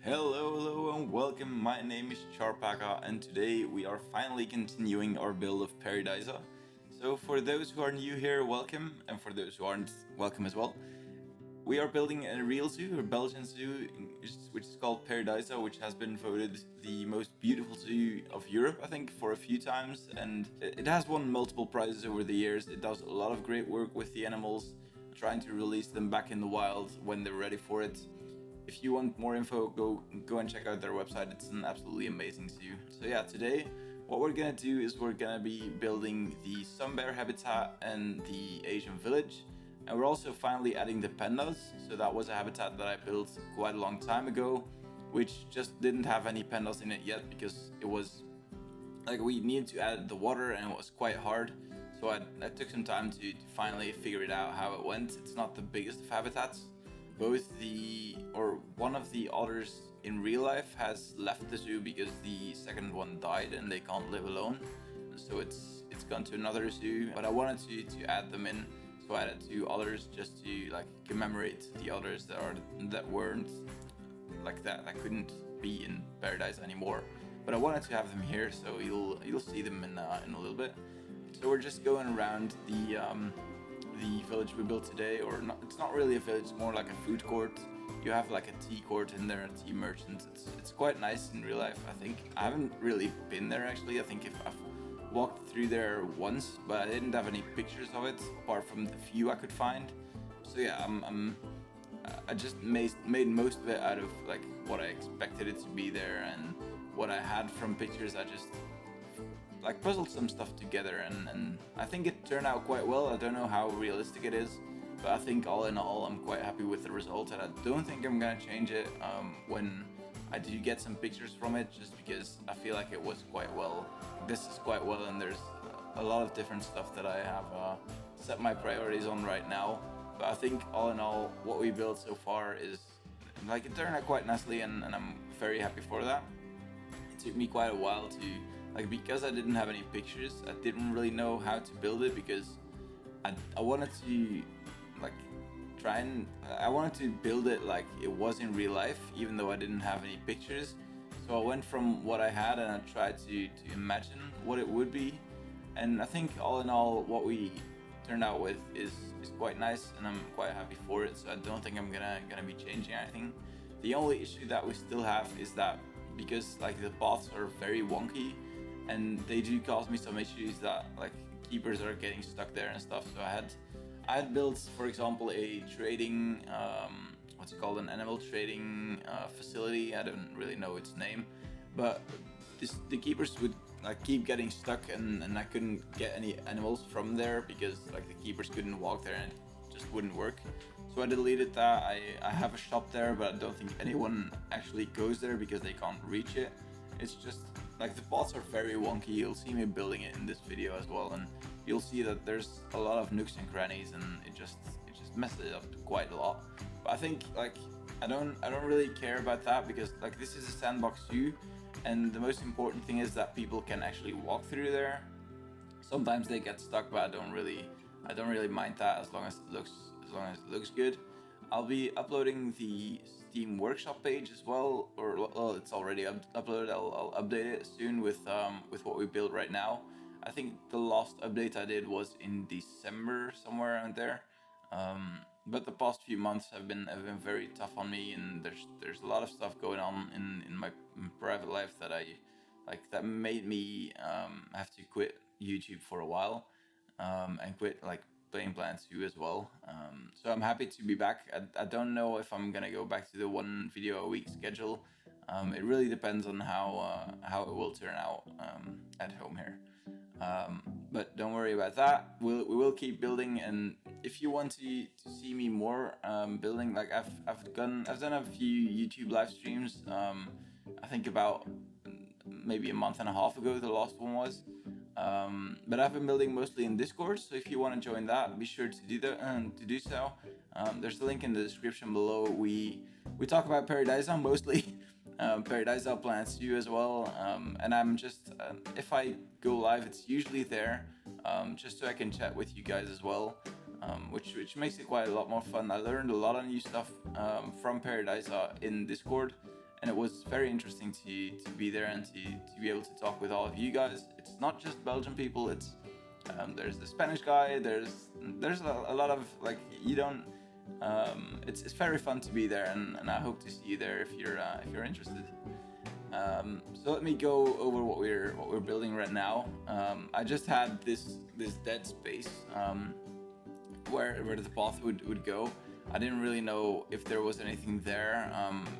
Hello and welcome. My name is Charpaka and today we are finally continuing our build of Pairi Daiza. So for those who are new here, welcome, and for those who aren't, welcome as well. We are building a real zoo, a Belgian zoo, which is called Pairi Daiza, which has been voted the most beautiful zoo of Europe, I think, for a few times, and it has won multiple prizes over the years. It does a lot of great work with the animals, trying to release them back in the wild when they're ready for it. If you want more info, go and check out their website. It's an absolutely amazing zoo. So yeah, today what we're gonna do is we're gonna be building the sun bear habitat and the Asian village. And we're also finally adding the pandas. So that was a habitat that I built quite a long time ago, which just didn't have any pandas in it yet because it was like we needed to add the water and it was quite hard. So I took some time to finally figure it out how it went. It's not the biggest of habitats. One of the otters in real life has left the zoo because the second one died and they can't live alone. So it's gone to another zoo. But I wanted to add them in. So I added 2 otters just to like commemorate the otters that weren't like that couldn't be in Paradise anymore. But I wanted to have them here, so you'll see them in a little bit. So we're just going around the village we built today, or not, it's not really a village, it's more like a food court. You have like a tea court in there, a tea merchant. It's quite nice in real life, I think. I haven't really been there actually. I think if I've walked through there once, but I didn't have any pictures of it apart from the few I could find. So yeah, I just made most of it out of like what I expected it to be there and what I had from pictures. I just like puzzled some stuff together and I think it turned out quite well. I don't know how realistic it is, but I think all in all I'm quite happy with the result, and I don't think I'm gonna change it when I do get some pictures from it, just because I feel like it was quite well. This is quite well, and there's a lot of different stuff that I have set my priorities on right now. But I think all in all what we built so far is like it turned out quite nicely, and I'm very happy for that. It took me quite a while to because I didn't have any pictures, I didn't really know how to build it, because I wanted to like I wanted to build it like it was in real life, even though I didn't have any pictures. So I went from what I had and I tried to imagine what it would be, and I think all in all what we turned out with is quite nice, and I'm quite happy for it. So I don't think I'm gonna be changing anything. The only issue that we still have is that because like the paths are very wonky, and they do cause me some issues that like keepers are getting stuck there and stuff. So I had built, for example, a trading what's it called, an animal trading facility. I don't really know its name, but the keepers would like keep getting stuck, and I couldn't get any animals from there because like the keepers couldn't walk there and it just wouldn't work. So I deleted that. I have a shop there, but I don't think anyone actually goes there because they can't reach it. It's just like the pots are very wonky. You'll see me building it in this video as well, and you'll see that there's a lot of nooks and crannies, and it just messes it up quite a lot. But I think like I don't really care about that, because like this is a sandbox zoo, and the most important thing is that people can actually walk through there. Sometimes they get stuck, but I don't really mind that as long as it looks good. I'll be uploading the Steam Workshop page as well, or well, it's already uploaded. I'll update it soon with what we built right now. I think the last update I did was in December, somewhere around there. But the past few months have been very tough on me, and there's a lot of stuff going on in my private life that that made me have to quit YouTube for a while, and quit like playing Plants 2 as well. So I'm happy to be back. I don't know if I'm gonna go back to the 1 video a week schedule. It really depends on how it will turn out at home here. But don't worry about that. We will keep building, and if you want to see me more building, like I've done a few YouTube live streams. I think about maybe a month and a half ago the last one was. But I've been building mostly in Discord, so if you want to join that, be sure to do that and to do so. There's a link in the description below. We talk about Pairi Daiza mostly. Pairi Daiza Plants 2 as well, and I'm just if I go live, it's usually there, just so I can chat with you guys as well, which makes it quite a lot more fun. I learned a lot of new stuff from Pairi Daiza in Discord, and it was very interesting to be there and to be able to talk with all of you guys. It's not just Belgian people. It's there's the Spanish guy. There's a lot of like you don't. It's very fun to be there, and I hope to see you there if you're interested. So let me go over what we're building right now. I just had this dead space where the path would go. I didn't really know if there was anything there,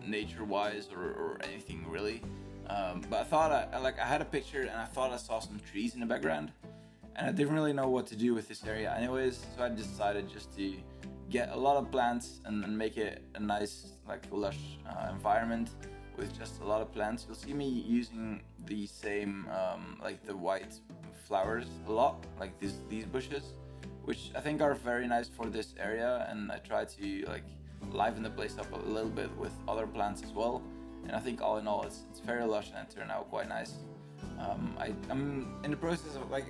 nature-wise or anything really. But I thought I had a picture and I thought I saw some trees in the background, and I didn't really know what to do with this area anyways. So I decided just to get a lot of plants and make it a nice like lush environment with just a lot of plants. You'll see me using the same like the white flowers a lot, like these bushes, which I think are very nice for this area, and I try to like liven the place up a little bit with other plants as well. And I think all in all it's very lush and it turned out quite nice. I'm in the process of like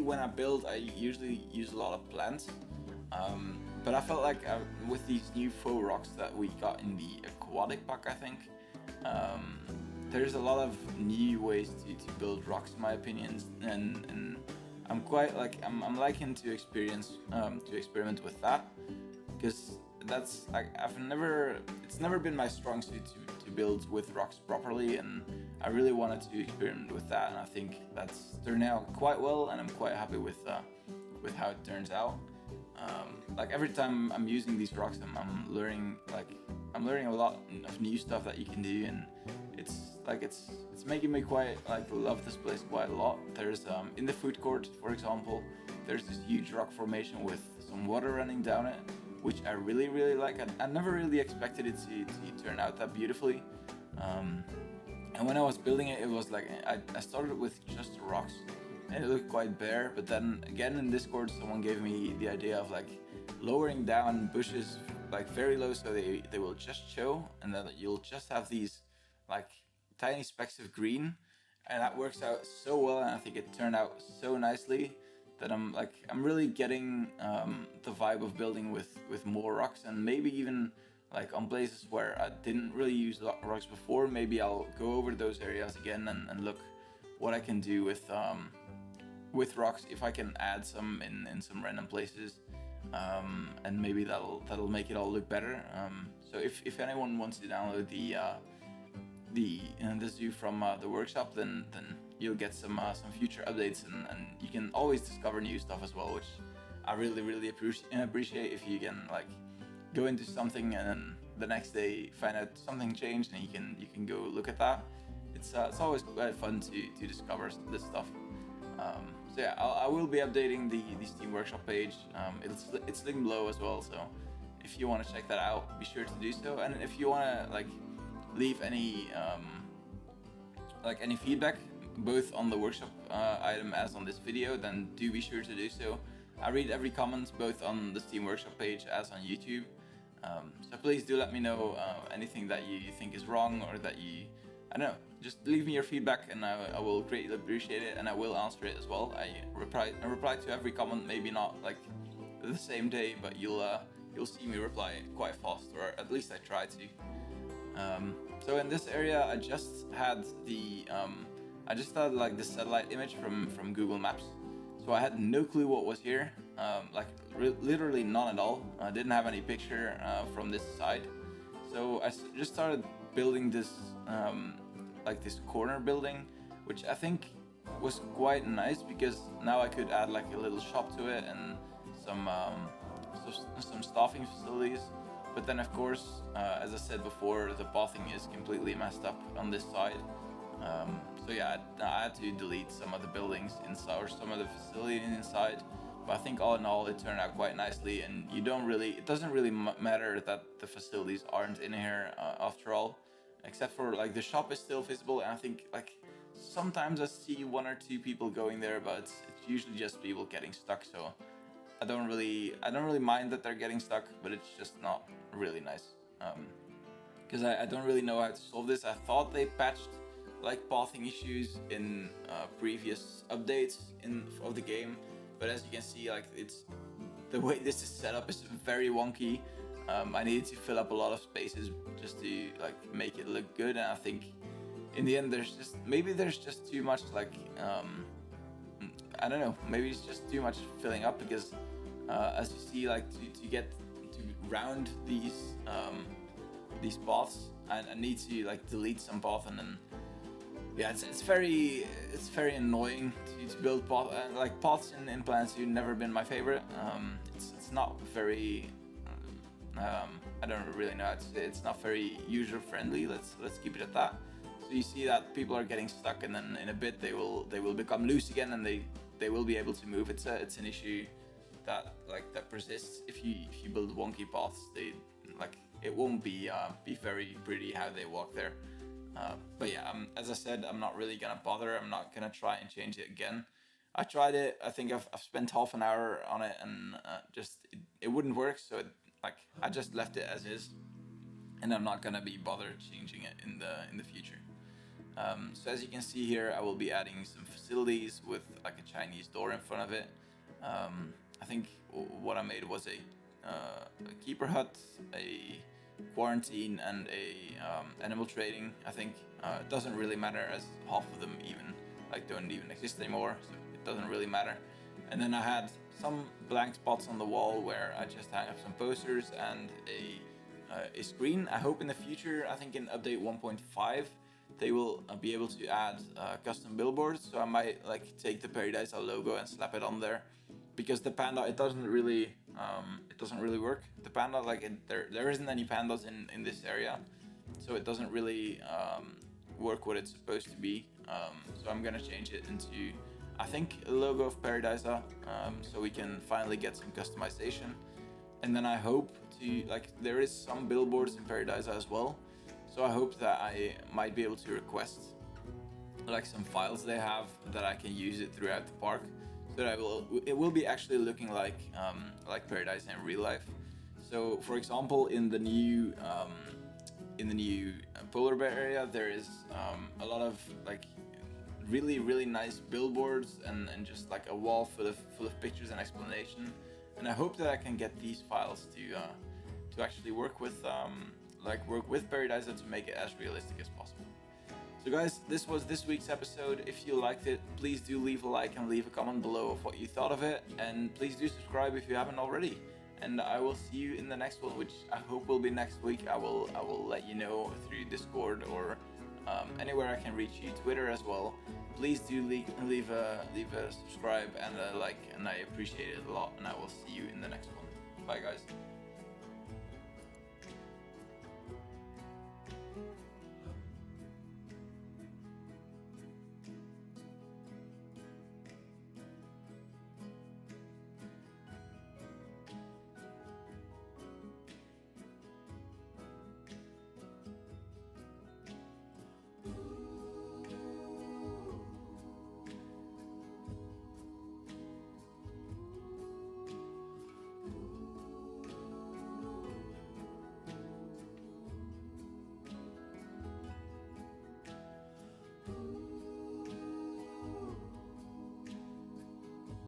when I build I usually use a lot of plants, but I felt like with these new faux rocks that we got in the aquatic pack, I think there's a lot of new ways to build rocks in my opinion, and I'm quite like I'm liking to experiment with that, because that's like it's never been my strong suit to build with rocks properly, and I really wanted to experiment with that, and I think that's turned out quite well, and I'm quite happy with how it turns out. Like every time I'm using these rocks, I'm learning a lot of new stuff that you can do, and it's making me quite like love this place quite a lot. There's in the food court, for example, there's this huge rock formation with some water running down it, which I really like. I never really expected it to turn out that beautifully. And when I was building it, it was like I started with just rocks, and it looked quite bare. But then again in Discord, someone gave me the idea of like lowering down bushes like very low, so they will just show, and then you'll just have these like tiny specks of green, and that works out so well. And I think it turned out so nicely that I'm really getting the vibe of building with more rocks, and maybe even like on places where I didn't really use rocks before, maybe I'll go over those areas again and look what I can do with rocks, if I can add some in some random places, and maybe that'll make it all look better. So if anyone wants to download the zoo from the workshop, then you'll get some future updates, and you can always discover new stuff as well, which I really appreciate. If you can like go into something and then the next day find out something changed, and you can go look at that. It's always quite fun to discover this stuff. So yeah, I will be updating the Steam Workshop page. It's linked below as well, so if you want to check that out, be sure to do so. And if you want to like leave any any feedback, both on the workshop item as on this video, then do be sure to do so. I read every comment, both on the Steam Workshop page as on YouTube. So please do let me know anything that you think is wrong, or that I don't know, just leave me your feedback, and I will greatly appreciate it, and I will answer it as well. I reply to every comment, maybe not like the same day, but you'll see me reply quite fast, or at least I try to. So in this area, I just had like the satellite image from Google Maps, so I had no clue what was here, literally none at all. I didn't have any picture from this side, so I just started building this this corner building, which I think was quite nice, because now I could add like a little shop to it and some staffing facilities. But then of course, as I said before, the pathing is completely messed up on this side. So yeah, I had to delete some of the buildings inside, or some of the facilities inside. But I think all in all, it turned out quite nicely, and it doesn't really matter that the facilities aren't in here after all, except for like the shop is still visible, and I think like sometimes I see one or two people going there, but it's usually just people getting stuck. So I don't really mind that they're getting stuck, but it's just not really nice, because I don't really know how to solve this. I thought they patched like pathing issues in previous updates of the game, but as you can see, like the way this is set up is very wonky. I needed to fill up a lot of spaces just to like make it look good, and I think in the end there's just too much like I don't know, maybe it's just too much filling up, because as you see, like to get to round these paths, I need to like delete some path, and then yeah, it's very annoying to build path, like paths in Planet Zoo. Never been my favorite. It's not very I don't really know how to say it. It's not very user friendly. Let's keep it at that. So you see that people are getting stuck, and then in a bit they will become loose again, and they will be able to move. It's an issue that persists if you build wonky paths. It won't be very pretty how they walk there. But yeah, as I said, I'm not really gonna bother. I'm not gonna try and change it again. I tried it. I think I've spent half an hour on it, and it wouldn't work. So I just left it as is, and I'm not gonna be bothered changing it in the future. So as you can see here, I will be adding some facilities with like a Chinese door in front of it. I think what I made was a keeper hut, a quarantine, and a animal trading. I think it doesn't really matter, as half of them don't even exist anymore, so it doesn't really matter. And then I had some blank spots on the wall where I just hang up some posters and a screen. I hope in the future, I think in update 1.5, they will be able to add custom billboards. So I might like take the Pairi Daiza logo and slap it on there, because the panda, it doesn't really work. The panda, there isn't any pandas in this area, so it doesn't really work what it's supposed to be. So I'm gonna change it into, I think, a logo of Pairi Daiza, so we can finally get some customization. And then I hope to, there is some billboards in Pairi Daiza as well, so I hope that I might be able to request like some files they have, that I can use it throughout the park, so that it will be actually looking like Pairi Daiza in real life. So for example, in the new polar bear area, there is a lot of like really nice billboards, and just like a wall full of pictures and explanation. And I hope that I can get these files to actually work with Pairi Daiza to make it as realistic as possible. So guys, this was this week's episode. If you liked it, please do leave a like and leave a comment below of what you thought of it, and please do subscribe if you haven't already. And I will see you in the next one, which I hope will be next week. I will let you know through Discord or anywhere I can reach you, Twitter as well. Please do leave a subscribe and a like, and I appreciate it a lot. And I will see you in the next one. Bye guys.